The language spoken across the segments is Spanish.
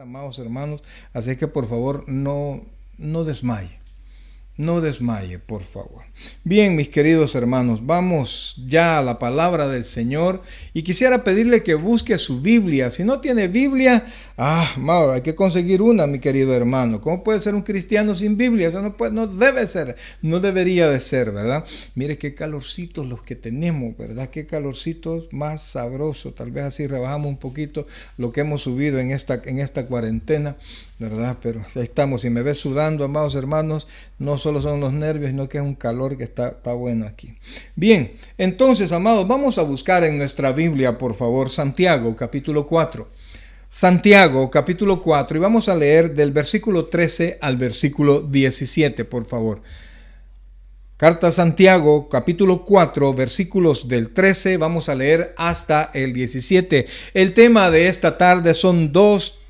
Amados hermanos, así que por favor no desmaye. No desmaye, por favor. Bien, mis queridos hermanos, vamos ya a la palabra del Señor y quisiera pedirle que busque su Biblia. Si no tiene Biblia, amado, hay que conseguir una, mi querido hermano. ¿Cómo puede ser un cristiano sin Biblia? Eso no debe ser, no debería de ser, ¿verdad? Mire qué calorcitos los que tenemos, ¿verdad? Qué calorcitos más sabrosos. Tal vez así rebajamos un poquito lo que hemos subido en esta cuarentena, ¿verdad? Pero ahí estamos. Si me ves sudando, amados hermanos, no solo son los nervios, sino que es un calor que está bueno aquí. Bien, entonces, amados, vamos a buscar en nuestra Biblia, por favor, Santiago, capítulo 4. Santiago, capítulo 4, y vamos a leer del versículo 13 al versículo 17, por favor. Carta a Santiago, capítulo 4, versículos del 13, vamos a leer hasta el 17. El tema de esta tarde son dos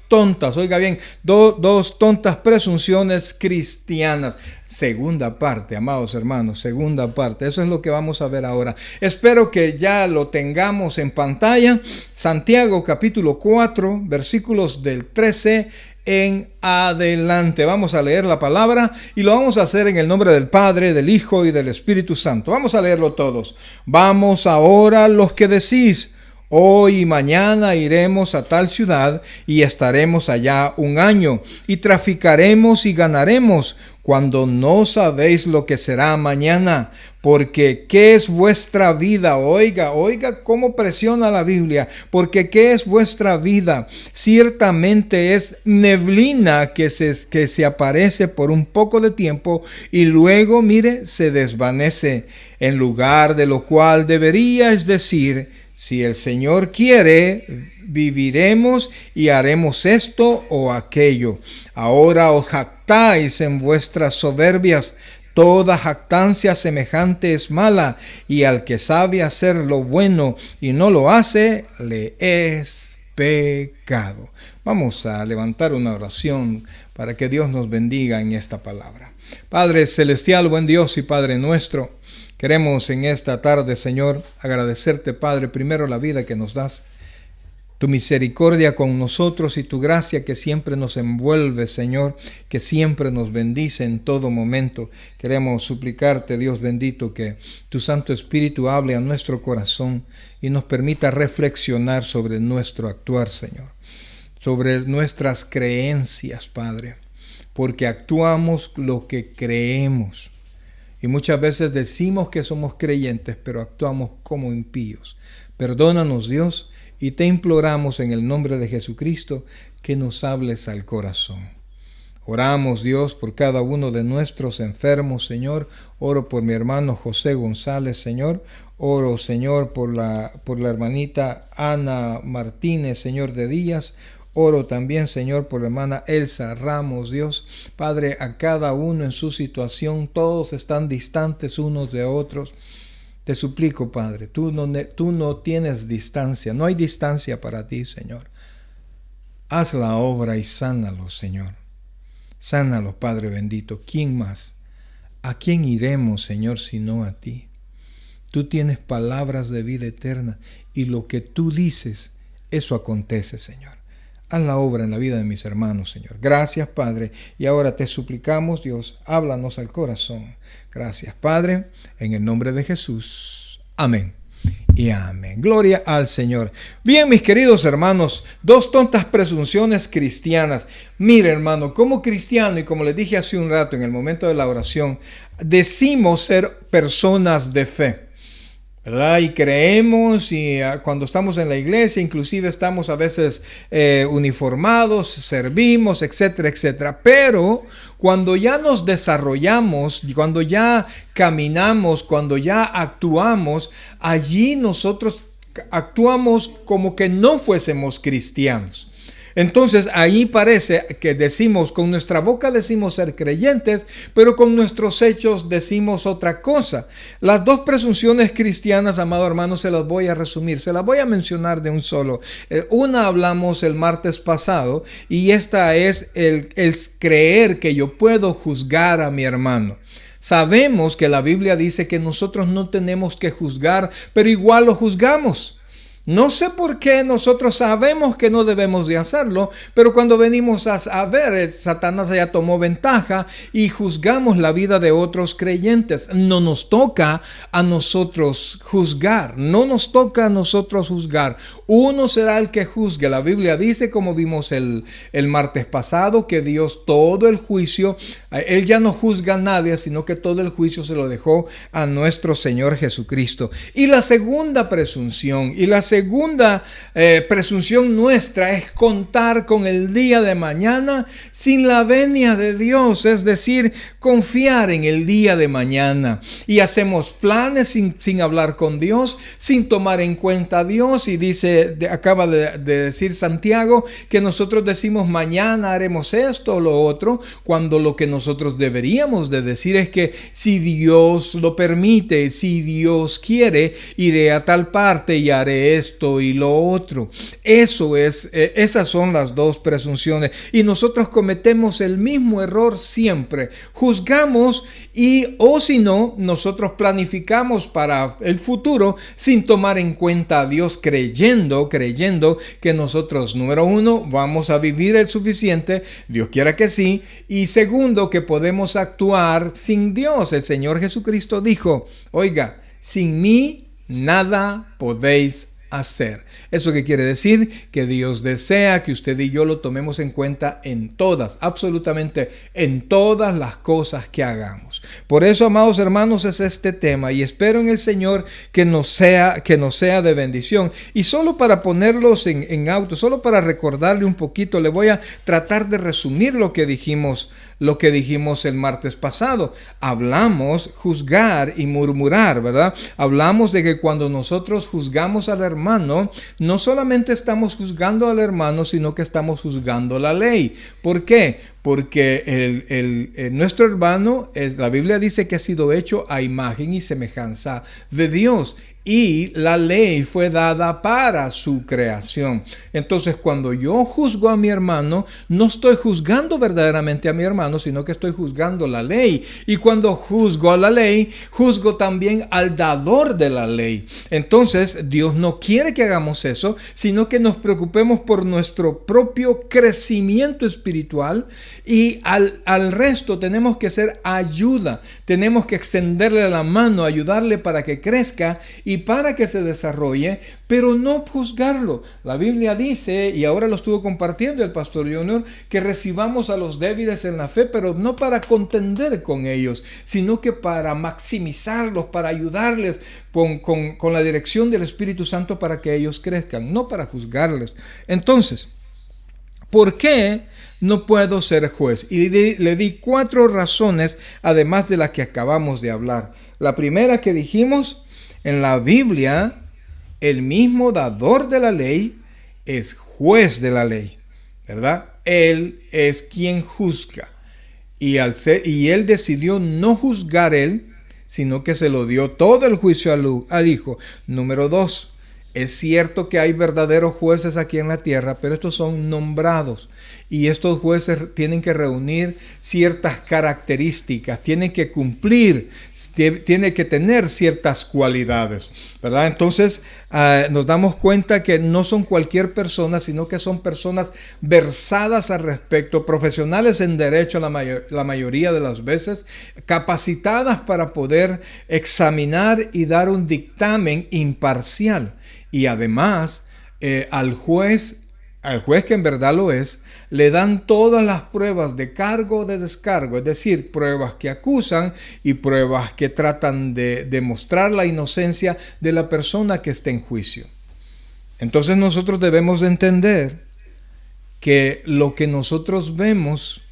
tontas presunciones cristianas. Segunda parte, amados hermanos, segunda parte. Eso es lo que vamos a ver ahora. Espero que ya lo tengamos en pantalla. Santiago capítulo 4, versículos del 13 en adelante. Vamos a leer la palabra y lo vamos a hacer en el nombre del Padre, del Hijo y del Espíritu Santo. Vamos a leerlo todos. Vamos ahora los que decís: hoy y mañana iremos a tal ciudad y estaremos allá un año y traficaremos y ganaremos, cuando no sabéis lo que será mañana. Porque ¿qué es vuestra vida? Oiga cómo presiona la Biblia. Porque ¿qué es vuestra vida? Ciertamente es neblina que se aparece por un poco de tiempo y luego, mire, se desvanece. En lugar de lo cual deberíais decir: si el Señor quiere, viviremos y haremos esto o aquello. Ahora os jactáis en vuestras soberbias. Toda jactancia semejante es mala, y al que sabe hacer lo bueno y no lo hace, le es pecado. Vamos a levantar una oración para que Dios nos bendiga en esta palabra. Padre celestial, buen Dios y Padre nuestro, queremos en esta tarde, Señor, agradecerte, Padre, primero la vida que nos das, tu misericordia con nosotros y tu gracia que siempre nos envuelve, Señor, que siempre nos bendice en todo momento. Queremos suplicarte, Dios bendito, que tu Santo Espíritu hable a nuestro corazón y nos permita reflexionar sobre nuestro actuar, Señor, sobre nuestras creencias, Padre, porque actuamos lo que creemos. Y muchas veces decimos que somos creyentes, pero actuamos como impíos. Perdónanos, Dios, y te imploramos en el nombre de Jesucristo que nos hables al corazón. Oramos, Dios, por cada uno de nuestros enfermos, Señor. Oro por mi hermano José González, Señor. Oro, Señor, por la hermanita Ana Martínez, Señor, de Díaz. Oro también, Señor, por la hermana Elsa Ramos, Dios. Padre, a cada uno en su situación, todos están distantes unos de otros. Te suplico, Padre, tú no tienes distancia, no hay distancia para ti, Señor. Haz la obra y sánalos, Señor. Sánalos, Padre bendito. ¿Quién más? ¿A quién iremos, Señor, sino a ti? Tú tienes palabras de vida eterna y lo que tú dices, eso acontece, Señor. Haz la obra en la vida de mis hermanos, Señor. Gracias, Padre. Y ahora te suplicamos, Dios, háblanos al corazón. Gracias, Padre, en el nombre de Jesús. Amén y amén. Gloria al Señor. Bien, mis queridos hermanos, dos tontas presunciones cristianas. Mire, hermano, como cristiano, y como les dije hace un rato en el momento de la oración, decimos ser personas de fe, ¿verdad? Y creemos, y cuando estamos en la iglesia, inclusive estamos a veces uniformados, servimos, etcétera, etcétera. Pero cuando ya nos desarrollamos, cuando ya caminamos, cuando ya actuamos, allí nosotros actuamos como que no fuésemos cristianos. Entonces ahí parece que decimos, con nuestra boca decimos ser creyentes, pero con nuestros hechos decimos otra cosa. Las dos presunciones cristianas, amado hermano, se las voy a resumir, se las voy a mencionar de un solo. Una hablamos el martes pasado y esta es el creer que yo puedo juzgar a mi hermano. Sabemos que la Biblia dice que nosotros no tenemos que juzgar, pero igual lo juzgamos. No sé por qué nosotros sabemos que no debemos de hacerlo, pero cuando venimos a ver, Satanás ya tomó ventaja y juzgamos la vida de otros creyentes. No nos toca a nosotros juzgar, no nos toca a nosotros juzgar. Uno será el que juzgue. La Biblia dice, como vimos el martes pasado, que Dios todo el juicio, Él ya no juzga a nadie, sino que todo el juicio se lo dejó a nuestro Señor Jesucristo. Y la segunda presunción, presunción nuestra es contar con el día de mañana sin la venia de Dios, es decir, confiar en el día de mañana. Y hacemos planes sin hablar con Dios, sin tomar en cuenta a Dios. Y acaba de decir Santiago que nosotros decimos mañana haremos esto o lo otro, cuando lo que nosotros deberíamos de decir es que si Dios lo permite, si Dios quiere, iré a tal parte y haré esto y lo otro. Esas son las dos presunciones. Y nosotros cometemos el mismo error siempre. Juzgamos o si no, nosotros planificamos para el futuro sin tomar en cuenta a Dios, creyendo que nosotros, número uno, vamos a vivir el suficiente, Dios quiera que sí, y segundo, que podemos actuar sin Dios. El Señor Jesucristo dijo, oiga, sin mí nada podéis hacer. ¿Eso qué quiere decir? Que Dios desea que usted y yo lo tomemos en cuenta en todas, absolutamente en todas las cosas que hagamos. Por eso, amados hermanos, es este tema, y espero en el Señor que nos sea de bendición. Y solo para ponerlos en auto, solo para recordarle un poquito, le voy a tratar de resumir lo que dijimos el martes pasado. Hablamos juzgar y murmurar, ¿verdad? Hablamos de que cuando nosotros juzgamos al hermano, no solamente estamos juzgando al hermano, sino que estamos juzgando la ley. ¿Por qué? Porque nuestro hermano, la Biblia dice que ha sido hecho a imagen y semejanza de Dios. Y la ley fue dada para su creación. Entonces, cuando yo juzgo a mi hermano, no estoy juzgando verdaderamente a mi hermano, sino que estoy juzgando la ley. Y cuando juzgo a la ley, juzgo también al dador de la ley. Entonces, Dios no quiere que hagamos eso, sino que nos preocupemos por nuestro propio crecimiento espiritual. Y al resto tenemos que ser ayuda. Tenemos que extenderle la mano, ayudarle para que crezca y para que se desarrolle, pero no juzgarlo. La Biblia dice, y ahora lo estuvo compartiendo el pastor Junior, que recibamos a los débiles en la fe, pero no para contender con ellos, sino que para maximizarlos, para ayudarles con la dirección del Espíritu Santo para que ellos crezcan, no para juzgarles. Entonces, ¿por qué no puedo ser juez? Y le di 4 razones, además de las que acabamos de hablar. La primera que dijimos, en la Biblia, el mismo dador de la ley es juez de la ley, ¿verdad? Él es quien juzga. Y él decidió no juzgar él, sino que se lo dio todo el juicio al Hijo. Número 2. Es cierto que hay verdaderos jueces aquí en la tierra, pero estos son nombrados. Y estos jueces tienen que reunir ciertas características, tienen que cumplir, tienen que tener ciertas cualidades, ¿verdad? Entonces nos damos cuenta que no son cualquier persona, sino que son personas versadas al respecto, profesionales en derecho la mayoría de las veces, capacitadas para poder examinar y dar un dictamen imparcial. Y además, al juez que en verdad lo es, le dan todas las pruebas de cargo o de descargo, es decir, pruebas que acusan y pruebas que tratan de demostrar la inocencia de la persona que está en juicio. Entonces nosotros debemos de entender que lo que nosotros vemos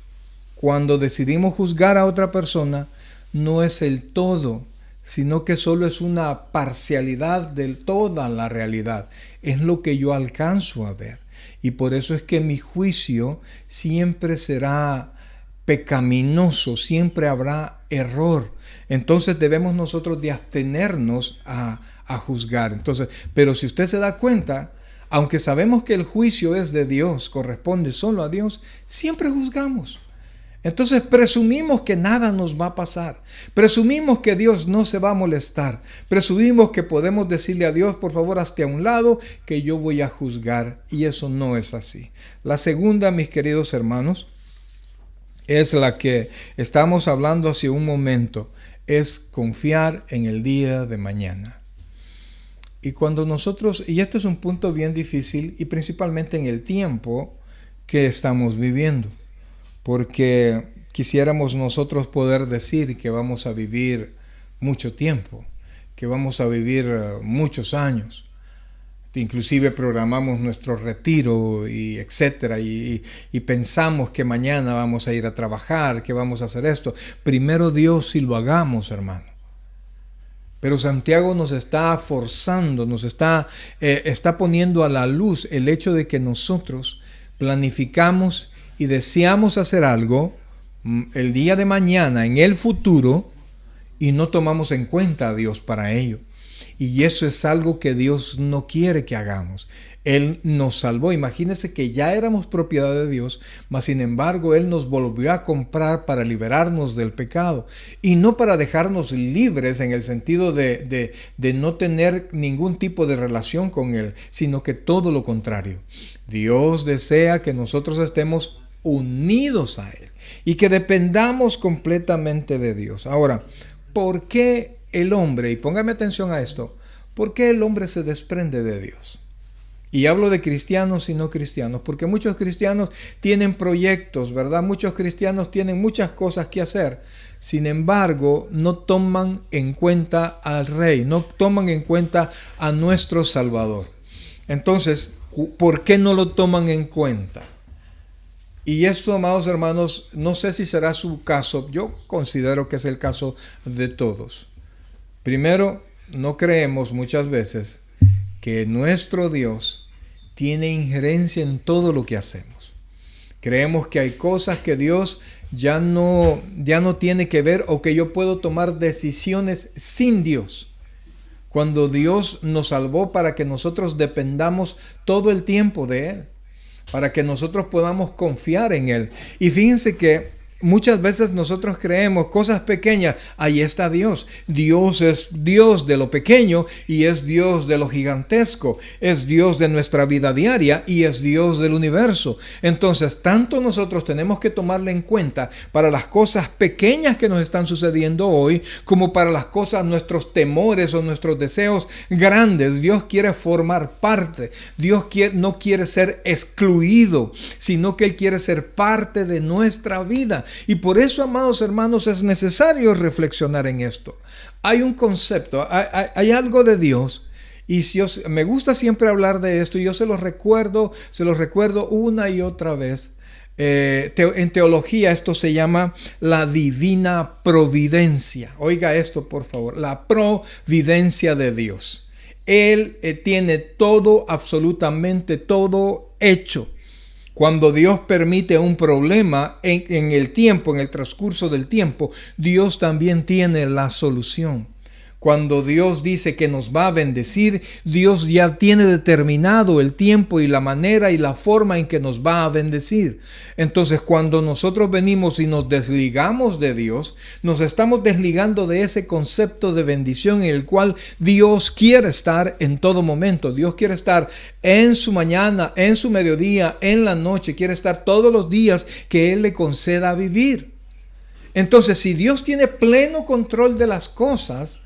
cuando decidimos juzgar a otra persona no es el todo, sino que solo es una parcialidad de toda la realidad. Es lo que yo alcanzo a ver. Y por eso es que mi juicio siempre será pecaminoso, siempre habrá error. Entonces debemos nosotros de abstenernos a juzgar. Entonces, pero si usted se da cuenta, aunque sabemos que el juicio es de Dios, corresponde solo a Dios, siempre juzgamos. Entonces presumimos que nada nos va a pasar. Presumimos que Dios no se va a molestar. Presumimos que podemos decirle a Dios, por favor, hazte a un lado, que yo voy a juzgar. Y eso no es así. La segunda, mis queridos hermanos, es la que estamos hablando hace un momento. Es confiar en el día de mañana. Y cuando nosotros, y este es un punto bien difícil, y principalmente en el tiempo que estamos viviendo. Porque quisiéramos nosotros poder decir que vamos a vivir mucho tiempo, que vamos a vivir muchos años. Inclusive programamos nuestro retiro y etcétera, y pensamos que mañana vamos a ir a trabajar, que vamos a hacer esto. Primero Dios si lo hagamos, hermano. Pero Santiago nos está forzando, nos está poniendo a la luz el hecho de que nosotros planificamos y deseamos hacer algo el día de mañana, en el futuro, y no tomamos en cuenta a Dios para ello. Y eso es algo que Dios no quiere que hagamos. Él nos salvó. Imagínense que ya éramos propiedad de Dios, mas sin embargo Él nos volvió a comprar para liberarnos del pecado. Y no para dejarnos libres en el sentido de no tener ningún tipo de relación con Él, sino que todo lo contrario. Dios desea que nosotros estemos unidos a Él y que dependamos completamente de Dios. Ahora, ¿por qué el hombre, y póngame atención a esto, por qué el hombre se desprende de Dios? Y hablo de cristianos y no cristianos, porque muchos cristianos tienen proyectos, ¿verdad? Muchos cristianos tienen muchas cosas que hacer. Sin embargo, no toman en cuenta al Rey, no toman en cuenta a nuestro Salvador. Entonces, ¿por qué no lo toman en cuenta? Y esto, amados hermanos, no sé si será su caso. Yo considero que es el caso de todos. Primero, no creemos muchas veces que nuestro Dios tiene injerencia en todo lo que hacemos. Creemos que hay cosas que Dios ya no tiene que ver, o que yo puedo tomar decisiones sin Dios. Cuando Dios nos salvó para que nosotros dependamos todo el tiempo de Él, para que nosotros podamos confiar en Él. Y fíjense que muchas veces nosotros creemos cosas pequeñas, ahí está Dios. Dios es Dios de lo pequeño y es Dios de lo gigantesco. Es Dios de nuestra vida diaria y es Dios del universo. Entonces, tanto nosotros tenemos que tomarle en cuenta para las cosas pequeñas que nos están sucediendo hoy, como para las cosas, nuestros temores o nuestros deseos grandes. Dios quiere formar parte. Dios no quiere ser excluido, sino que Él quiere ser parte de nuestra vida. Y por eso, amados hermanos, es necesario reflexionar en esto. Hay un concepto, hay algo de Dios, y me gusta siempre hablar de esto, y yo se los recuerdo una y otra vez. En teología esto se llama la divina providencia. Oiga esto, por favor, la providencia de Dios. Él tiene todo, absolutamente todo hecho. Cuando Dios permite un problema en el tiempo, en el transcurso del tiempo, Dios también tiene la solución. Cuando Dios dice que nos va a bendecir, Dios ya tiene determinado el tiempo y la manera y la forma en que nos va a bendecir. Entonces, cuando nosotros venimos y nos desligamos de Dios, nos estamos desligando de ese concepto de bendición en el cual Dios quiere estar en todo momento. Dios quiere estar en su mañana, en su mediodía, en la noche. Quiere estar todos los días que Él le conceda vivir. Entonces, si Dios tiene pleno control de las cosas,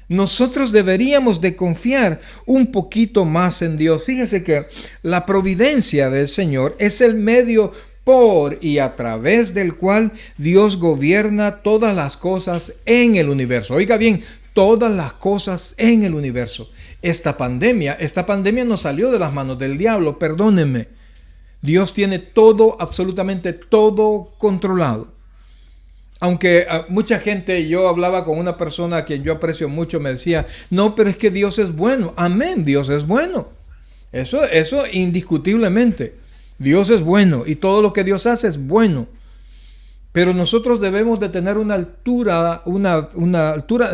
nosotros deberíamos de confiar un poquito más en Dios. Fíjese que la providencia del Señor es el medio por y a través del cual Dios gobierna todas las cosas en el universo. Oiga bien, todas las cosas en el universo. Esta pandemia no salió de las manos del diablo, perdónenme. Dios tiene todo, absolutamente todo controlado. Aunque mucha gente, yo hablaba con una persona a quien yo aprecio mucho, me decía, no, pero es que Dios es bueno. Amén, Dios es bueno. Eso indiscutiblemente. Dios es bueno y todo lo que Dios hace es bueno. Pero nosotros debemos de tener una altura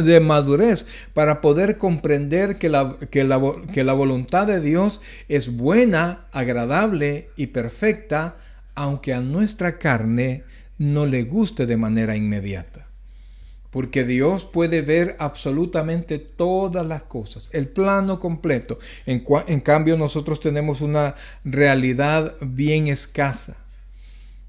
de madurez para poder comprender que la voluntad de Dios es buena, agradable y perfecta, aunque a nuestra carne no le guste de manera inmediata. Porque Dios puede ver absolutamente todas las cosas, el plano completo. En cambio, nosotros tenemos una realidad bien escasa.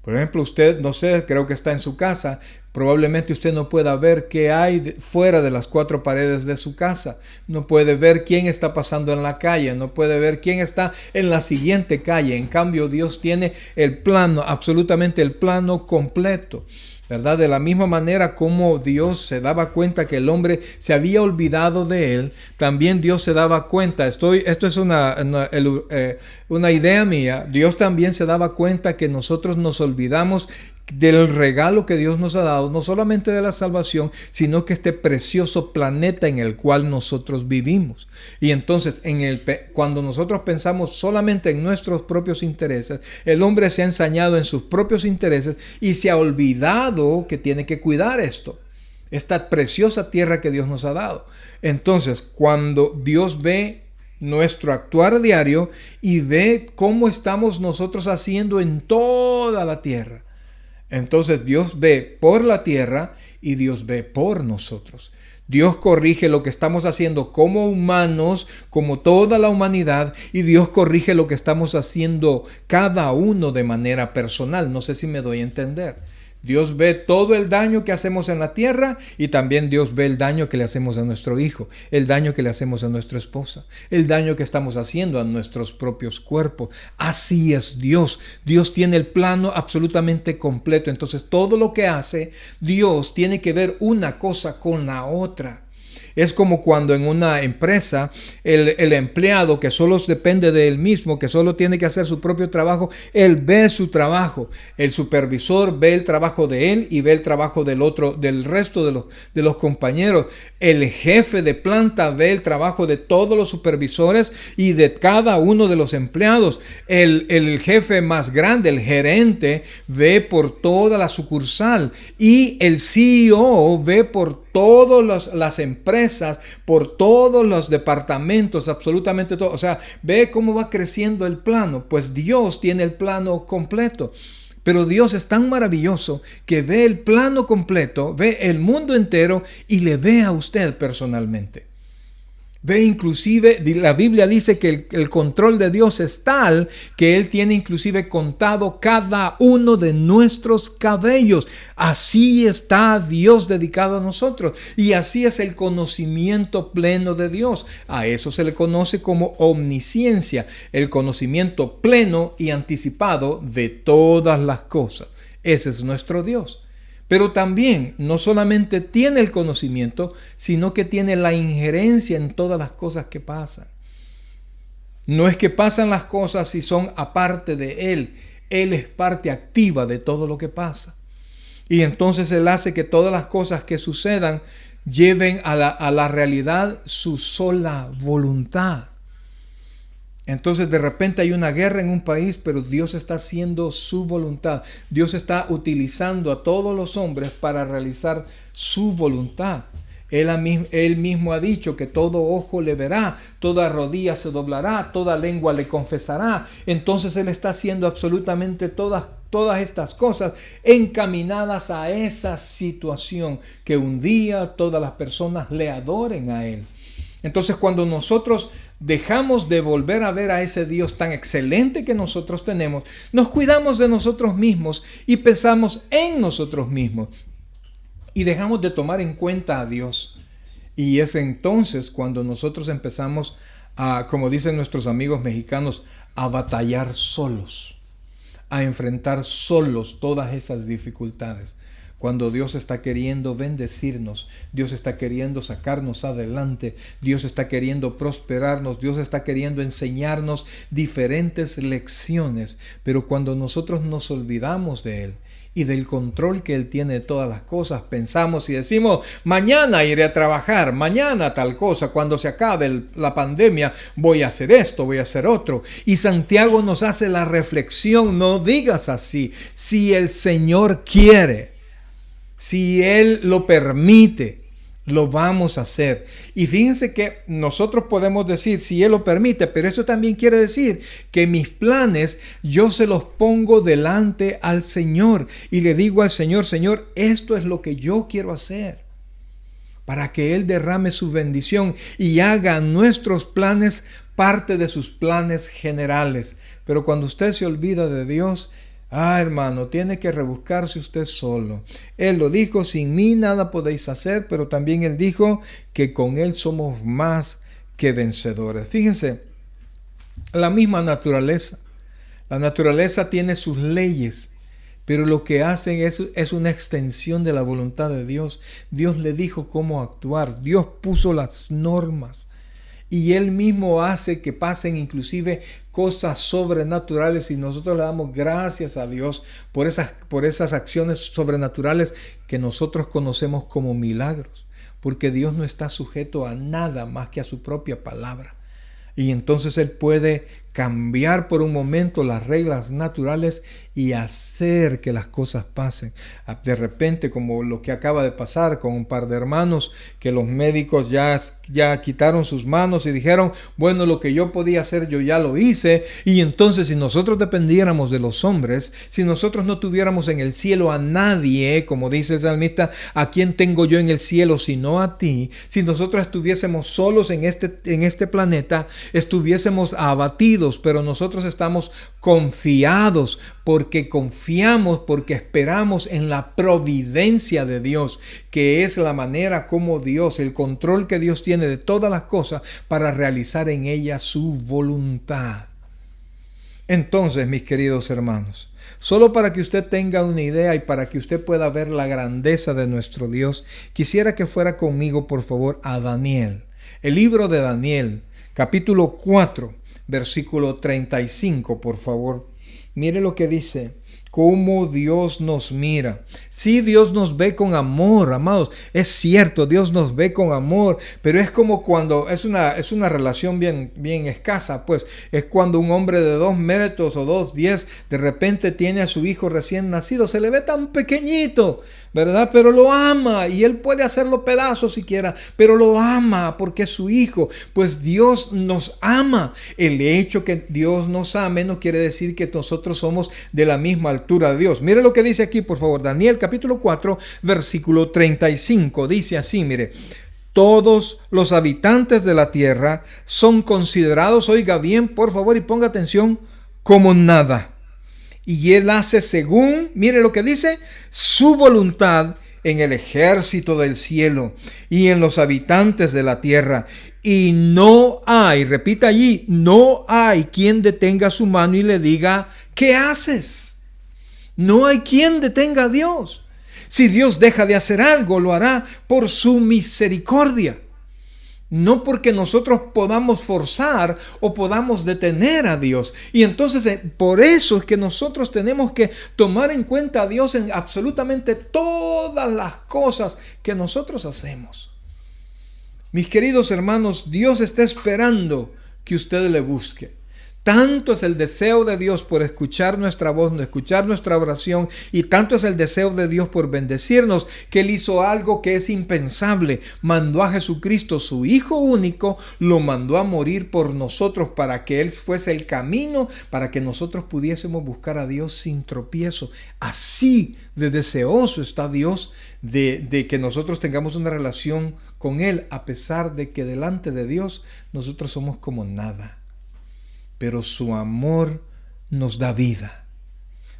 Por ejemplo, usted, no sé, creo que está en su casa, probablemente usted no pueda ver qué hay fuera de las cuatro paredes de su casa. No puede ver quién está pasando en la calle, no puede ver quién está en la siguiente calle. En cambio, Dios tiene el plano, absolutamente el plano completo, ¿verdad? De la misma manera como Dios se daba cuenta que el hombre se había olvidado de él, también Dios se daba cuenta, esto es una idea mía, Dios también se daba cuenta que nosotros nos olvidamos del regalo que Dios nos ha dado, no solamente de la salvación, sino que este precioso planeta en el cual nosotros vivimos. Y entonces, cuando nosotros pensamos solamente en nuestros propios intereses, el hombre se ha ensañado en sus propios intereses y se ha olvidado que tiene que cuidar esta preciosa tierra que Dios nos ha dado. Entonces, cuando Dios ve nuestro actuar diario y ve cómo estamos nosotros haciendo en toda la tierra, entonces Dios ve por la tierra y Dios ve por nosotros. Dios corrige lo que estamos haciendo como humanos, como toda la humanidad, y Dios corrige lo que estamos haciendo cada uno de manera personal. No sé si me doy a entender. Dios ve todo el daño que hacemos en la tierra y también Dios ve el daño que le hacemos a nuestro hijo, el daño que le hacemos a nuestra esposa, el daño que estamos haciendo a nuestros propios cuerpos. Así es Dios. Dios tiene el plano absolutamente completo. Entonces todo lo que hace Dios tiene que ver una cosa con la otra. Es como cuando en una empresa el empleado que solo depende de él mismo, que solo tiene que hacer su propio trabajo, él ve su trabajo. El supervisor ve el trabajo de él y ve el trabajo del resto de los compañeros. El jefe de planta ve el trabajo de todos los supervisores y de cada uno de los empleados. El jefe más grande, el gerente, ve por toda la sucursal y el CEO ve por todas las empresas, por todos los departamentos, absolutamente todo. O sea, ve cómo va creciendo el plano. Pues Dios tiene el plano completo. Pero Dios es tan maravilloso que ve el plano completo, ve el mundo entero y le ve a usted personalmente. Ve inclusive, la Biblia dice que el control de Dios es tal que Él tiene inclusive contado cada uno de nuestros cabellos. Así está Dios dedicado a nosotros y así es el conocimiento pleno de Dios. A eso se le conoce como omnisciencia, el conocimiento pleno y anticipado de todas las cosas. Ese es nuestro Dios. Pero también no solamente tiene el conocimiento, sino que tiene la injerencia en todas las cosas que pasan. No es que pasan las cosas y son aparte de Él. Él es parte activa de todo lo que pasa. Y entonces Él hace que todas las cosas que sucedan lleven a la realidad su sola voluntad. Entonces de repente hay una guerra en un país, pero Dios está haciendo su voluntad. Dios está utilizando a todos los hombres para realizar su voluntad. Él mismo ha dicho que todo ojo le verá, toda rodilla se doblará, toda lengua le confesará. Entonces Él está haciendo absolutamente todas estas cosas encaminadas a esa situación, que un día todas las personas le adoren a Él. Entonces cuando nosotros dejamos de volver a ver a ese Dios tan excelente que nosotros tenemos, nos cuidamos de nosotros mismos y pensamos en nosotros mismos y dejamos de tomar en cuenta a Dios. Y es entonces cuando nosotros empezamos a, como dicen nuestros amigos mexicanos, a batallar solos, a enfrentar solos todas esas dificultades. Cuando Dios está queriendo bendecirnos, Dios está queriendo sacarnos adelante, Dios está queriendo prosperarnos, Dios está queriendo enseñarnos diferentes lecciones. Pero cuando nosotros nos olvidamos de Él y del control que Él tiene de todas las cosas, pensamos y decimos, mañana iré a trabajar, mañana tal cosa, cuando se acabe la pandemia voy a hacer esto, voy a hacer otro. Y Santiago nos hace la reflexión, no digas así, si el Señor quiere, si Él lo permite, Lo vamos a hacer. Y fíjense que nosotros podemos decir, si Él lo permite, pero eso también quiere decir que mis planes yo se los pongo delante al Señor. Y le digo al Señor, Señor, esto es lo que yo quiero hacer. Para que Él derrame su bendición y haga nuestros planes parte de sus planes generales. Pero cuando usted se olvida de Dios, hermano, tiene que rebuscarse usted solo. Él lo dijo, sin mí nada podéis hacer, pero también Él dijo que con Él somos más que vencedores. Fíjense, la misma naturaleza. La naturaleza tiene sus leyes, pero lo que hacen es una extensión de la voluntad de Dios. Dios le dijo cómo actuar. Dios puso las normas. Y Él mismo hace que pasen inclusive cosas sobrenaturales y nosotros le damos gracias a Dios por esas acciones sobrenaturales que nosotros conocemos como milagros. Porque Dios no está sujeto a nada más que a su propia palabra. Y entonces Él puede cambiar por un momento las reglas naturales y hacer que las cosas pasen. De repente, como lo que acaba de pasar con un par de hermanos, que los médicos ya quitaron sus manos y dijeron, bueno, lo que yo podía hacer yo ya lo hice. Y entonces, si nosotros dependiéramos de los hombres, si nosotros no tuviéramos en el cielo a nadie, como dice el salmista, ¿a quién tengo yo en el cielo sino a ti? Si nosotros estuviésemos solos en este planeta, estuviésemos abatidos, pero nosotros estamos confiados porque confiamos, porque esperamos en la providencia de Dios, que es la manera como Dios, el control que Dios tiene de todas las cosas para realizar en ellas su voluntad. Entonces, mis queridos hermanos, solo para que usted tenga una idea y para que usted pueda ver la grandeza de nuestro Dios, quisiera que fuera conmigo, por favor, a Daniel. El libro de Daniel, capítulo 4. Versículo 35, por favor. Mire lo que dice. Cómo Dios nos mira. Sí, Dios nos ve con amor, amados. Es cierto, Dios nos ve con amor, pero es como cuando es una relación bien escasa, pues es cuando un hombre de 2 metros o 2,10 de repente tiene a su hijo recién nacido. Se le ve tan pequeñito, ¿verdad? Pero lo ama y él puede hacerlo pedazos si quiera, pero lo ama porque es su hijo. Pues Dios nos ama. El hecho que Dios nos ame no quiere decir que nosotros somos de la misma altura de Dios. Mire lo que dice aquí, por favor. Daniel capítulo 4, versículo 35. Dice así, mire. Todos los habitantes de la tierra son considerados, oiga bien, por favor, y ponga atención, como nada. Y Él hace según, mire lo que dice, su voluntad en el ejército del cielo y en los habitantes de la tierra. Y no hay, repita allí, no hay quien detenga su mano y le diga, ¿qué haces? No hay quien detenga a Dios. Si Dios deja de hacer algo, lo hará por su misericordia. No porque nosotros podamos forzar o podamos detener a Dios. Y entonces por eso es que nosotros tenemos que tomar en cuenta a Dios en absolutamente todas las cosas que nosotros hacemos. Mis queridos hermanos, Dios está esperando que usted le busque. Tanto es el deseo de Dios por escuchar nuestra voz, escuchar nuestra oración, y tanto es el deseo de Dios por bendecirnos, que Él hizo algo que es impensable. Mandó a Jesucristo, su Hijo único, lo mandó a morir por nosotros para que Él fuese el camino, para que nosotros pudiésemos buscar a Dios sin tropiezo. Así de deseoso está Dios de que nosotros tengamos una relación con Él, a pesar de que delante de Dios nosotros somos como nada. Pero su amor nos da vida.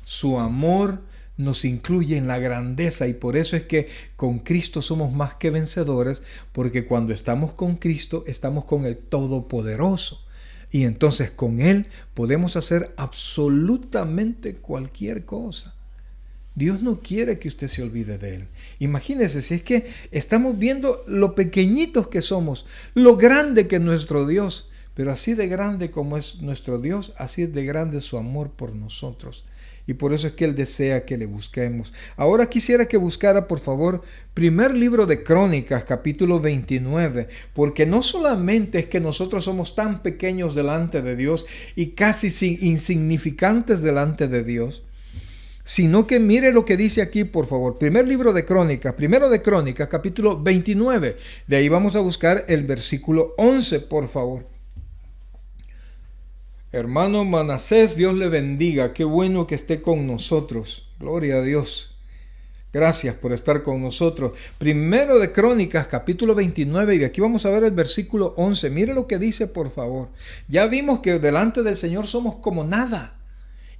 Su amor nos incluye en la grandeza, y por eso es que con Cristo somos más que vencedores, porque cuando estamos con Cristo estamos con el Todopoderoso. Y entonces con Él podemos hacer absolutamente cualquier cosa. Dios no quiere que usted se olvide de Él. Imagínese, si es que estamos viendo lo pequeñitos que somos, lo grande que es nuestro Dios. Pero así de grande como es nuestro Dios, así es de grande su amor por nosotros. Y por eso es que Él desea que le busquemos. Ahora quisiera que buscara, por favor, primer libro de Crónicas, capítulo 29. Porque no solamente es que nosotros somos tan pequeños delante de Dios y casi insignificantes delante de Dios, sino que mire lo que dice aquí, por favor. Primero de Crónicas, capítulo 29. De ahí vamos a buscar el versículo 11, por favor. Hermano Manasés, Dios le bendiga. Qué bueno que esté con nosotros. Gloria a Dios. Gracias por estar con nosotros. Primero de Crónicas, capítulo 29, y de aquí vamos a ver el versículo 11. Mire lo que dice, por favor. Ya vimos que delante del Señor somos como nada,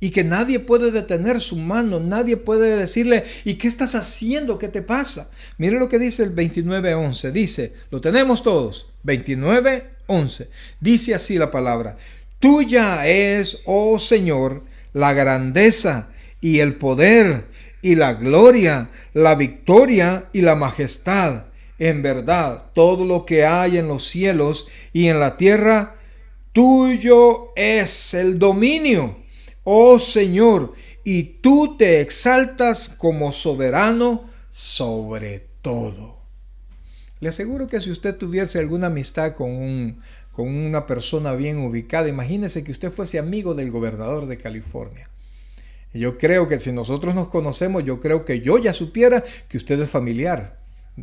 y que nadie puede detener su mano, nadie puede decirle, ¿y qué estás haciendo? ¿Qué te pasa? Mire lo que dice el 29:11. Dice, lo tenemos todos, 29:11. Dice así la palabra: tuya es, oh Señor, la grandeza y el poder y la gloria, la victoria y la majestad. En verdad, todo lo que hay en los cielos y en la tierra, tuyo es el dominio, oh Señor, y tú te exaltas como soberano sobre todo. Le aseguro que si usted tuviese alguna amistad con una persona bien ubicada, imagínese que usted fuese amigo del gobernador de California. Yo creo que si nosotros nos conocemos, yo creo que yo ya supiera que usted es familiar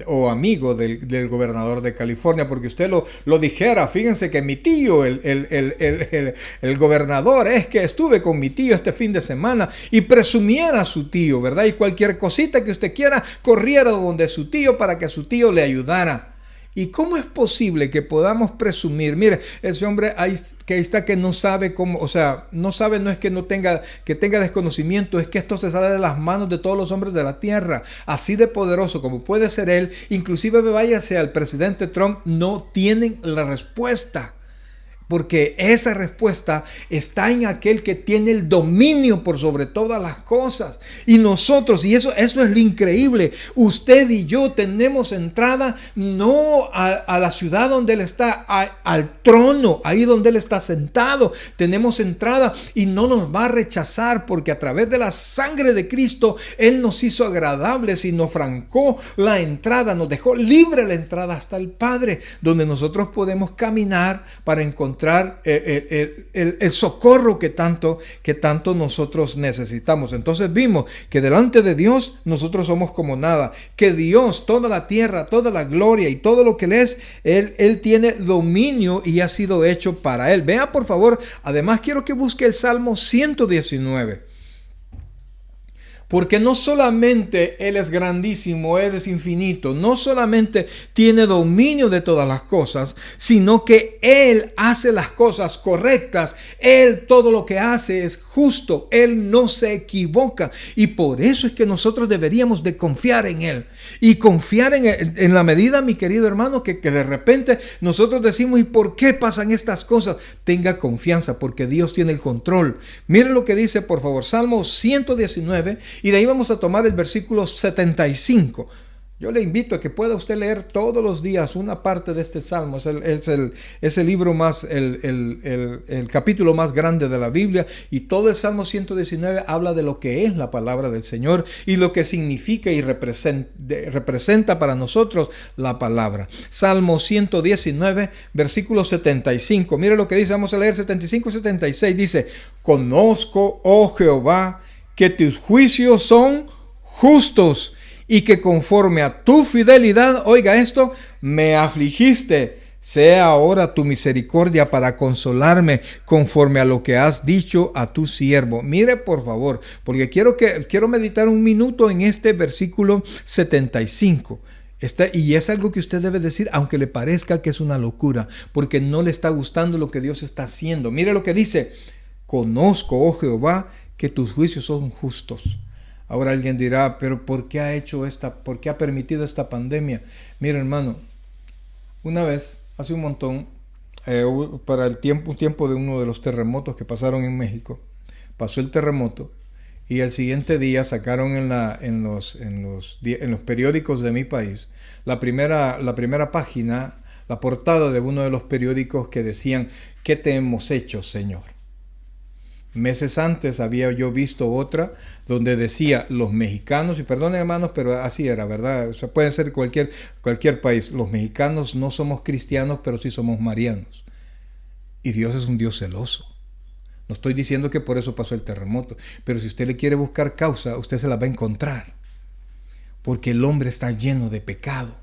o amigo del gobernador de California, porque usted lo dijera. Fíjense que mi tío, el gobernador, es que estuve con mi tío este fin de semana, y presumiera a su tío, ¿verdad? Y cualquier cosita que usted quiera, corriera donde su tío para que su tío le ayudara. ¿Y cómo es posible que podamos presumir? Mire, ese hombre ahí está que no sabe cómo, o sea, no sabe, no es que tenga desconocimiento, es que esto se sale de las manos de todos los hombres de la tierra. Así de poderoso como puede ser él, inclusive váyase al presidente Trump, no tienen la respuesta. Porque esa respuesta está en aquel que tiene el dominio por sobre todas las cosas. Y nosotros, y eso es lo increíble, usted y yo tenemos entrada no a la ciudad donde Él está, al trono, ahí donde Él está sentado. Tenemos entrada y no nos va a rechazar, porque a través de la sangre de Cristo Él nos hizo agradables y nos francó la entrada, nos dejó libre la entrada hasta el Padre, donde nosotros podemos caminar para encontrar el socorro que tanto nosotros necesitamos. Entonces vimos que delante de Dios nosotros somos como nada, que Dios, toda la tierra, toda la gloria y todo lo que Él es, Él tiene dominio y ha sido hecho para Él. Vea por favor, además quiero que busque el Salmo 119. Porque no solamente Él es grandísimo, Él es infinito, no solamente tiene dominio de todas las cosas, sino que Él hace las cosas correctas. Él todo lo que hace es justo, Él no se equivoca. Y por eso es que nosotros deberíamos de confiar en Él. Y confiar en la medida, mi querido hermano, que de repente nosotros decimos, ¿y por qué pasan estas cosas? Tenga confianza, porque Dios tiene el control. Miren lo que dice, por favor, Salmo 119. Y de ahí vamos a tomar el versículo 75. Yo le invito a que pueda usted leer todos los días una parte de este salmo. Es el libro más, el capítulo más grande de la Biblia. Y todo el Salmo 119 habla de lo que es la palabra del Señor y lo que significa y representa para nosotros la palabra. Salmo 119, versículo 75. Mire lo que dice, vamos a leer 75 y 76. Dice, conozco, oh Jehová, que tus juicios son justos y que conforme a tu fidelidad, oiga esto, me afligiste. Sea ahora tu misericordia para consolarme conforme a lo que has dicho a tu siervo. Mire por favor, porque quiero meditar un minuto en este versículo 75. Y es algo que usted debe decir, aunque le parezca que es una locura, porque no le está gustando lo que Dios está haciendo. Mire lo que dice, conozco, oh Jehová, que tus juicios son justos. Ahora alguien dirá, pero ¿por qué ha permitido esta pandemia? Mira, hermano, una vez, hace un montón, para un tiempo de uno de los terremotos que pasaron en México, pasó el terremoto y el siguiente día sacaron en los periódicos de mi país la primera página, la portada de uno de los periódicos que decían, ¿qué te hemos hecho, Señor? Meses antes había yo visto otra donde decía, los mexicanos, y perdonen hermanos, pero así era, ¿verdad? O sea, puede ser cualquier país. Los mexicanos no somos cristianos, pero sí somos marianos. Y Dios es un Dios celoso. No estoy diciendo que por eso pasó el terremoto, pero si usted le quiere buscar causa, usted se la va a encontrar. Porque el hombre está lleno de pecado.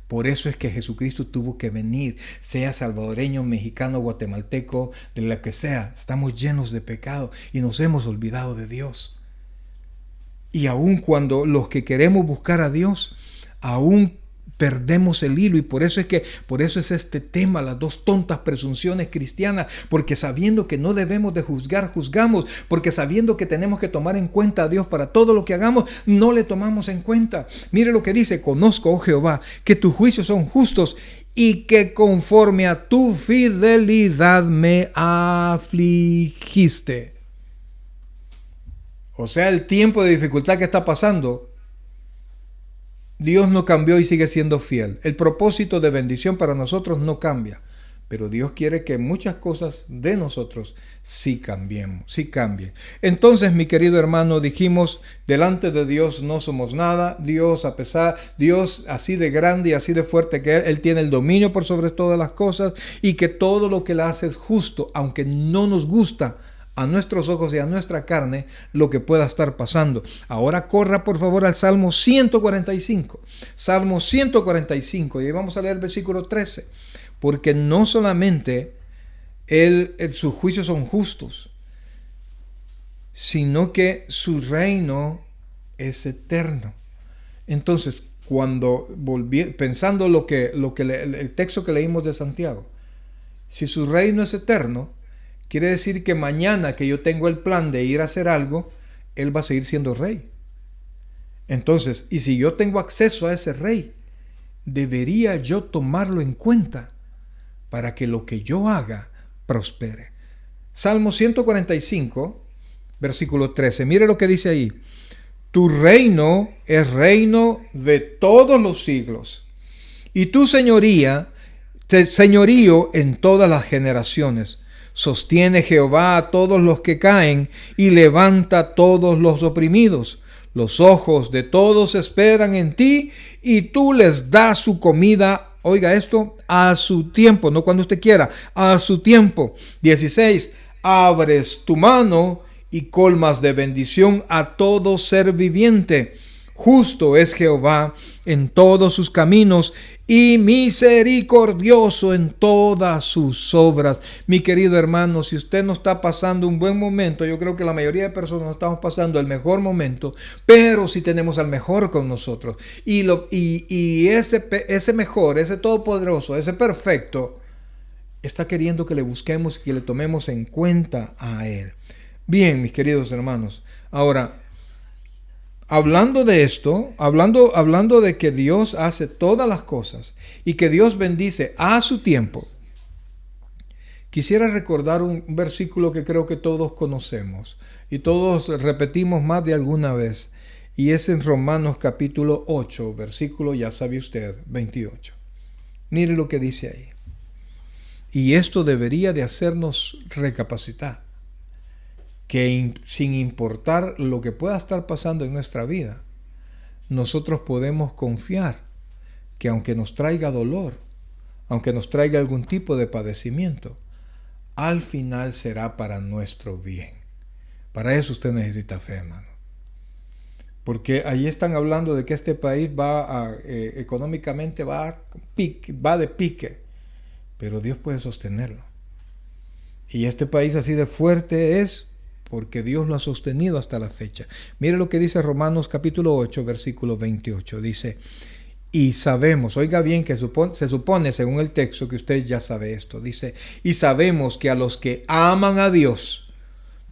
Por eso es que Jesucristo tuvo que venir, sea salvadoreño, mexicano, guatemalteco, de lo que sea. Estamos llenos de pecado y nos hemos olvidado de Dios. Y aun cuando los que queremos buscar a Dios, aún perdemos el hilo, y por eso es este tema, las dos tontas presunciones cristianas, porque sabiendo que no debemos de juzgar, juzgamos, porque sabiendo que tenemos que tomar en cuenta a Dios para todo lo que hagamos, no le tomamos en cuenta. Mire lo que dice: conozco, oh Jehová, que tus juicios son justos y que conforme a tu fidelidad me afligiste. O sea, el tiempo de dificultad que está pasando, Dios no cambió y sigue siendo fiel. El propósito de bendición para nosotros no cambia, pero Dios quiere que muchas cosas de nosotros sí cambien. Entonces, mi querido hermano, dijimos, delante de Dios no somos nada. Dios así de grande y así de fuerte que Él tiene el dominio por sobre todas las cosas, y que todo lo que Él hace es justo, aunque no nos gusta a nuestros ojos y a nuestra carne lo que pueda estar pasando. Ahora corra por favor al Salmo 145. Salmo 145, y ahí vamos a leer el versículo 13. Porque no solamente sus juicios son justos, sino que su reino es eterno. Entonces, pensando el texto que leímos de Santiago, si su reino es eterno, quiere decir que mañana que yo tengo el plan de ir a hacer algo, Él va a seguir siendo rey. Entonces, y si yo tengo acceso a ese rey, debería yo tomarlo en cuenta para que lo que yo haga prospere. Salmo 145, versículo 13. Mire lo que dice ahí: tu reino es reino de todos los siglos, y tu señorío en todas las generaciones. Sostiene Jehová a todos los que caen y levanta a todos los oprimidos. Los ojos de todos esperan en ti y tú les das su comida, oiga esto, a su tiempo, no cuando usted quiera, a su tiempo. 16. Abres tu mano y colmas de bendición a todo ser viviente. Justo es Jehová en todos sus caminos y misericordioso en todas sus obras. Mi querido hermano, si usted no está pasando un buen momento, yo creo que la mayoría de personas no estamos pasando el mejor momento, pero sí tenemos al mejor con nosotros. Y ese mejor, ese todopoderoso, ese perfecto, está queriendo que le busquemos y que le tomemos en cuenta a Él. Bien, mis queridos hermanos, ahora, hablando de esto, hablando de que Dios hace todas las cosas y que Dios bendice a su tiempo, quisiera recordar un versículo que creo que todos conocemos y todos repetimos más de alguna vez, y es en Romanos capítulo 8, versículo, ya sabe usted, 28. Mire lo que dice ahí. Y esto debería de hacernos recapacitar, que sin importar lo que pueda estar pasando en nuestra vida, nosotros podemos confiar que aunque nos traiga dolor, aunque nos traiga algún tipo de padecimiento, al final será para nuestro bien. Para eso usted necesita fe, hermano. Porque ahí están hablando de que este país económicamente va de pique, pero Dios puede sostenerlo. Y este país así de fuerte es porque Dios lo ha sostenido hasta la fecha. Mire lo que dice Romanos capítulo 8, versículo 28. Dice, y sabemos, oiga bien que se supone según el texto que usted ya sabe esto. Dice, y sabemos que a los que aman a Dios,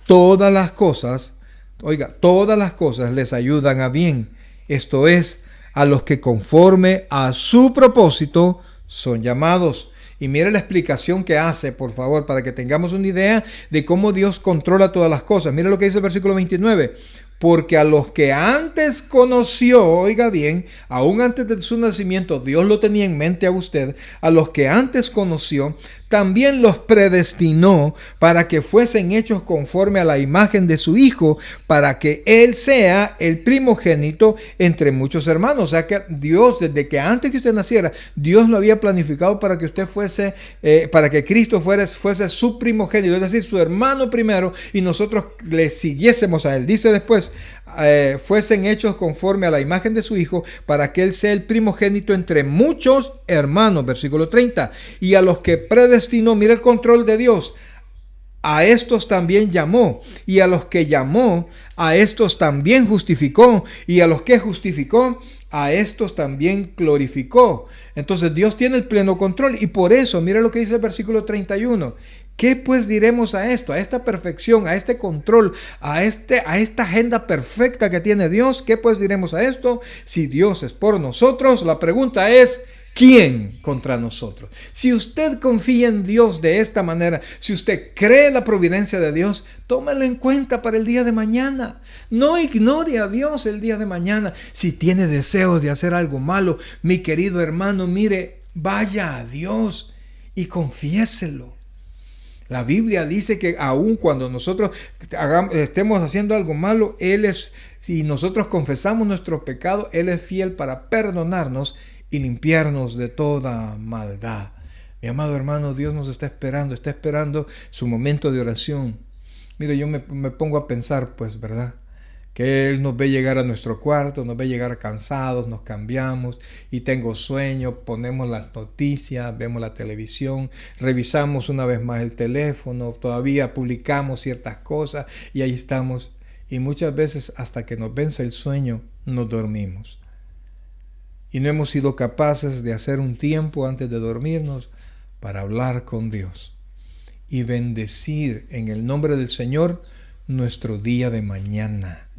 todas las cosas les ayudan a bien. Esto es, a los que conforme a su propósito son llamados. Y mire la explicación que hace, por favor, para que tengamos una idea de cómo Dios controla todas las cosas. Mire lo que dice el versículo 29. Porque a los que antes conoció, oiga bien, aún antes de su nacimiento, Dios lo tenía en mente a usted. A los que antes conoció, también los predestinó para que fuesen hechos conforme a la imagen de su Hijo, para que Él sea el primogénito entre muchos hermanos. O sea que Dios, desde que antes que usted naciera, Dios lo había planificado para que usted fuese, para que Cristo fuese su primogénito, es decir, su hermano primero, y nosotros le siguiésemos a Él. Dice después, fuesen hechos conforme a la imagen de su Hijo, para que Él sea el primogénito entre muchos hermanos. Versículo 30. Y a los que predestinó, mira el control de Dios, a estos también llamó, y a los que llamó, a estos también justificó, y a los que justificó, a estos también glorificó. Entonces Dios tiene el pleno control, y por eso, mira lo que dice el versículo 31. ¿Qué pues diremos a esto, a esta perfección, a este control, a esta agenda perfecta que tiene Dios? ¿Qué pues diremos a esto? Si Dios es por nosotros, la pregunta es, ¿quién contra nosotros? Si usted confía en Dios de esta manera, si usted cree en la providencia de Dios, tómelo en cuenta para el día de mañana. No ignore a Dios el día de mañana. Si tiene deseos de hacer algo malo, mi querido hermano, mire, vaya a Dios y confiéselo. La Biblia dice que aun cuando nosotros estemos haciendo algo malo, si nosotros confesamos nuestro pecado, Él es fiel para perdonarnos y limpiarnos de toda maldad. Mi amado hermano, Dios nos está esperando su momento de oración. Mire, yo me pongo a pensar, pues, ¿verdad? Que Él nos ve llegar a nuestro cuarto, nos ve llegar cansados, nos cambiamos y tengo sueño, ponemos las noticias, vemos la televisión, revisamos una vez más el teléfono, todavía publicamos ciertas cosas y ahí estamos. Y muchas veces hasta que nos vence el sueño, nos dormimos. Y no hemos sido capaces de hacer un tiempo antes de dormirnos para hablar con Dios y bendecir en el nombre del Señor nuestro día de mañana.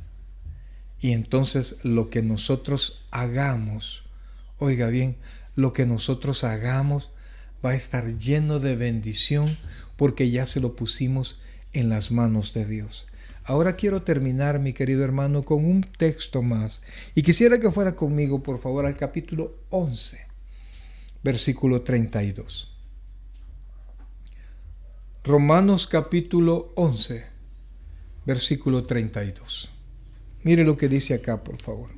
Y entonces lo que nosotros hagamos, oiga bien, lo que nosotros hagamos va a estar lleno de bendición porque ya se lo pusimos en las manos de Dios. Ahora quiero terminar, mi querido hermano, con un texto más. Y quisiera que fuera conmigo, por favor, al capítulo 11, versículo 32. Romanos capítulo 11, versículo 32. Mire lo que dice acá, por favor.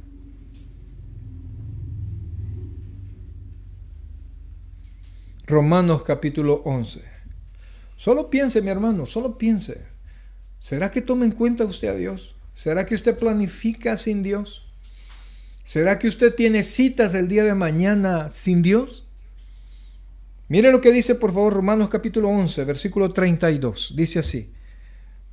Romanos capítulo 11. Solo piense, mi hermano, solo piense. ¿Será que toma en cuenta usted a Dios? ¿Será que usted planifica sin Dios? ¿Será que usted tiene citas el día de mañana sin Dios? Mire lo que dice, por favor, Romanos capítulo 11, versículo 32. Dice así: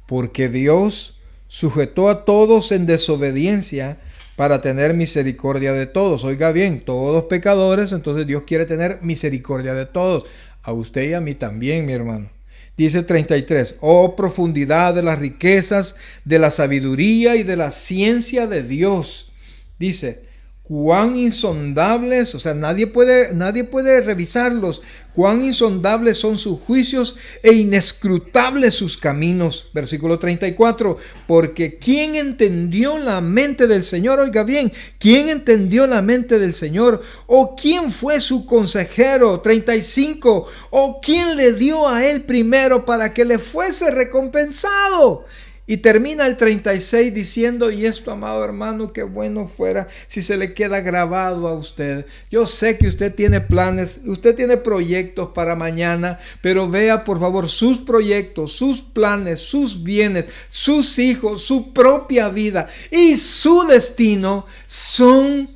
porque Dios sujetó a todos en desobediencia para tener misericordia de todos. Oiga bien, todos pecadores, entonces Dios quiere tener misericordia de todos. A usted y a mí también, mi hermano. Dice 33, oh profundidad de las riquezas, de la sabiduría y de la ciencia de Dios. Dice, cuán insondables, o sea, nadie puede revisarlos, cuán insondables son sus juicios e inescrutables sus caminos. Versículo 34, porque ¿quién entendió la mente del Señor? Oiga bien, ¿quién entendió la mente del Señor? ¿O quién fue su consejero? 35, ¿o quién le dio a él primero para que le fuese recompensado? Y termina el 36 diciendo, y esto, amado hermano, qué bueno fuera si se le queda grabado a usted. Yo sé que usted tiene planes, usted tiene proyectos para mañana, pero vea por favor sus proyectos, sus planes, sus bienes, sus hijos, su propia vida y su destino son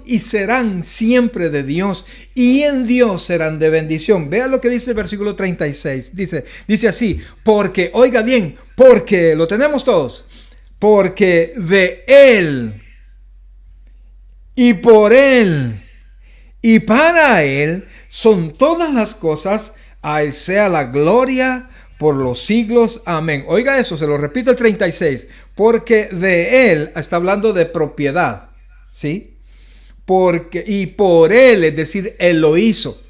y serán siempre de Dios, y en Dios serán de bendición. Vea lo que dice el versículo 36. Dice así, porque, oiga bien, porque, lo tenemos todos, porque de Él, y por Él, y para Él, son todas las cosas, a Él sea la gloria por los siglos. Amén. Oiga eso, se lo repito el 36, porque de Él, está hablando de propiedad. ¿Sí? Porque, y por Él, es decir, Él lo hizo.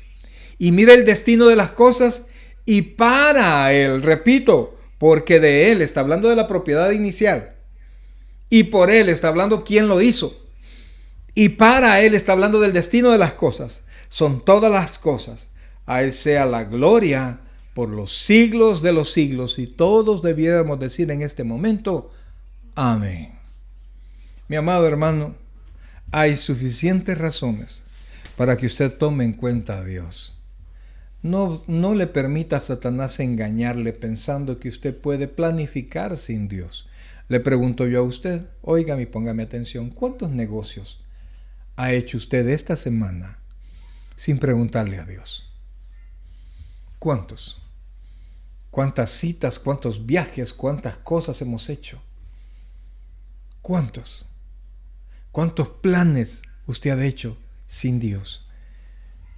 Y mira el destino de las cosas, y para Él, repito, porque de Él, está hablando de la propiedad inicial, y por Él, está hablando quién lo hizo, y para Él, está hablando del destino de las cosas, son todas las cosas, A Él sea la gloria por los siglos de los siglos. Y todos debiéramos decir en este momento, amén. Mi amado hermano, hay suficientes razones para que usted tome en cuenta a Dios. No le permita a Satanás engañarle pensando que usted puede planificar sin Dios. Le pregunto yo a usted, óigame y póngame atención, ¿cuántos negocios ha hecho usted esta semana sin preguntarle a Dios? ¿Cuántos? ¿Cuántas citas, cuántos viajes, cuántas cosas hemos hecho? ¿Cuántos? ¿Cuántos planes usted ha hecho sin Dios?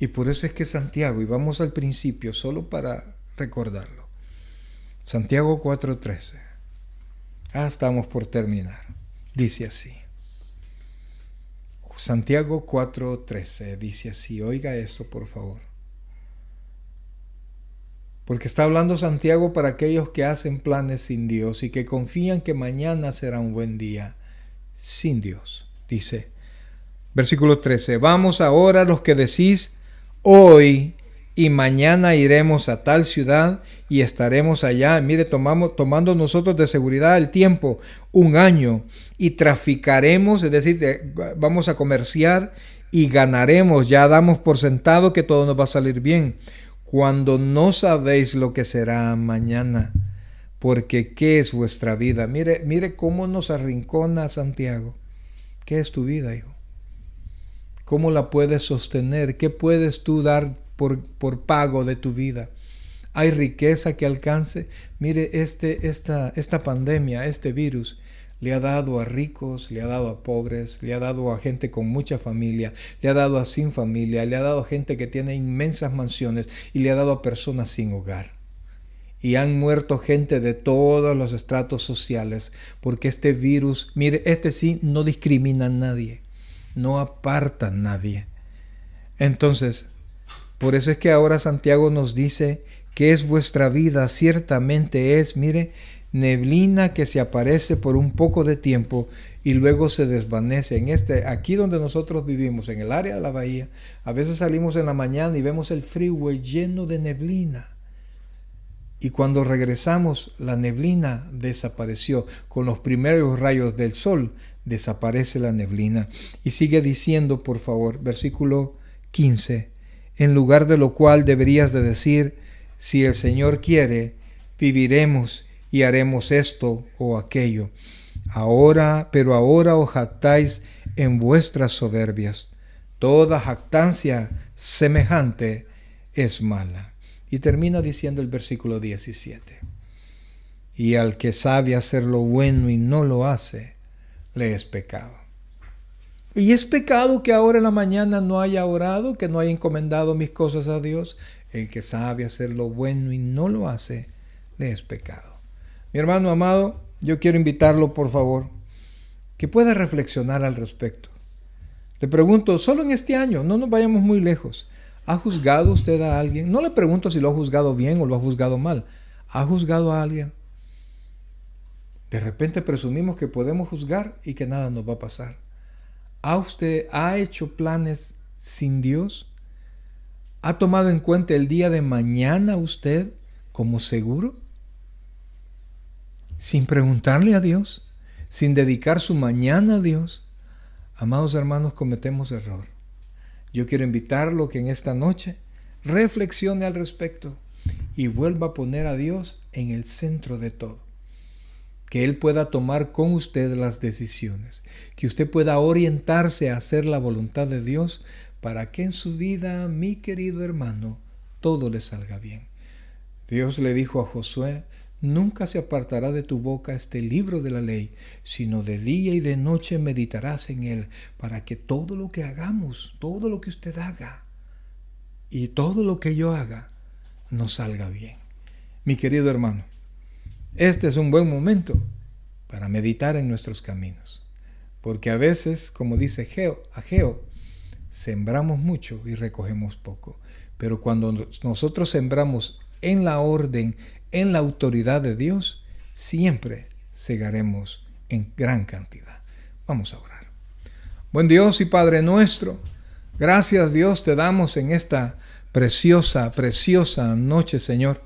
Y por eso es que Santiago, y vamos al principio solo para recordarlo. Santiago 4:13. Estamos por terminar. Dice así. Santiago 4:13 dice así. Oiga esto, por favor. Porque está hablando Santiago para aquellos que hacen planes sin Dios y que confían que mañana será un buen día sin Dios. Dice, versículo 13, vamos ahora los que decís, hoy y mañana iremos a tal ciudad y estaremos allá. Mire, tomando nosotros de seguridad el tiempo, 1 año, y traficaremos, es decir, vamos a comerciar y ganaremos. Ya damos por sentado que todo nos va a salir bien, cuando no sabéis lo que será mañana, porque ¿qué es vuestra vida? Mire cómo nos arrincona Santiago. ¿Qué es tu vida, hijo? ¿Cómo la puedes sostener? ¿Qué puedes tú dar por pago de tu vida? ¿Hay riqueza que alcance? Mire, esta pandemia, este virus, le ha dado a ricos, le ha dado a pobres, le ha dado a gente con mucha familia, le ha dado a sin familia, le ha dado a gente que tiene inmensas mansiones y le ha dado a personas sin hogar. Y han muerto gente de todos los estratos sociales, porque este virus, mire, sí no discrimina a nadie, no aparta a nadie. Entonces, por eso es que ahora Santiago nos dice que es vuestra vida, ciertamente es, mire, neblina que se aparece por un poco de tiempo y luego se desvanece. Aquí donde nosotros vivimos, en el área de la bahía, a veces salimos en la mañana y vemos el freeway lleno de neblina. Y cuando regresamos, la neblina desapareció. Con los primeros rayos del sol, desaparece la neblina. Y sigue diciendo, por favor, versículo 15, en lugar de lo cual deberías de decir, si el Señor quiere, viviremos y haremos esto o aquello. Pero ahora os jactáis en vuestras soberbias. Toda jactancia semejante es mala. Y termina diciendo el versículo 17. Y al que sabe hacer lo bueno y no lo hace, le es pecado. Y es pecado que ahora en la mañana no haya orado, que no haya encomendado mis cosas a Dios. El que sabe hacer lo bueno y no lo hace, le es pecado. Mi hermano amado, yo quiero invitarlo, por favor, que pueda reflexionar al respecto. Le pregunto, solo en este año, no nos vayamos muy lejos. ¿Ha juzgado usted a alguien? No le pregunto si lo ha juzgado bien o lo ha juzgado mal. ¿Ha juzgado a alguien? De repente presumimos que podemos juzgar y que nada nos va a pasar. ¿Usted ha hecho planes sin Dios? ¿Ha tomado en cuenta el día de mañana usted como seguro? Sin preguntarle a Dios, sin dedicar su mañana a Dios. Amados hermanos, cometemos error. Yo quiero invitarlo que en esta noche reflexione al respecto y vuelva a poner a Dios en el centro de todo. Que Él pueda tomar con usted las decisiones. Que usted pueda orientarse a hacer la voluntad de Dios para que en su vida, mi querido hermano, todo le salga bien. Dios le dijo a Josué, nunca se apartará de tu boca este libro de la ley, sino de día y de noche meditarás en él, para que todo lo que hagamos, todo lo que usted haga y todo lo que yo haga, nos salga bien. Mi querido hermano, este es un buen momento para meditar en nuestros caminos, porque a veces, como dice Ageo, sembramos mucho y recogemos poco, pero cuando nosotros sembramos en la orden, en la autoridad de Dios, siempre segaremos en gran cantidad. Vamos a orar. Buen Dios y Padre nuestro, gracias Dios te damos en esta preciosa, preciosa noche, Señor.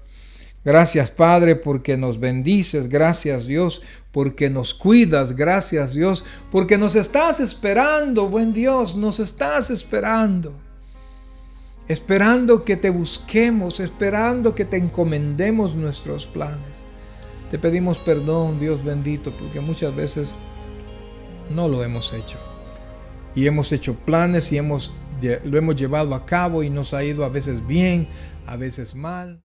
Gracias, Padre, porque nos bendices. Gracias, Dios, porque nos cuidas. Gracias, Dios, porque nos estás esperando, buen Dios, nos estás esperando. Esperando que te busquemos, esperando que te encomendemos nuestros planes. Te pedimos perdón, Dios bendito, porque muchas veces no lo hemos hecho. Y hemos hecho planes y lo hemos llevado a cabo y nos ha ido a veces bien, a veces mal.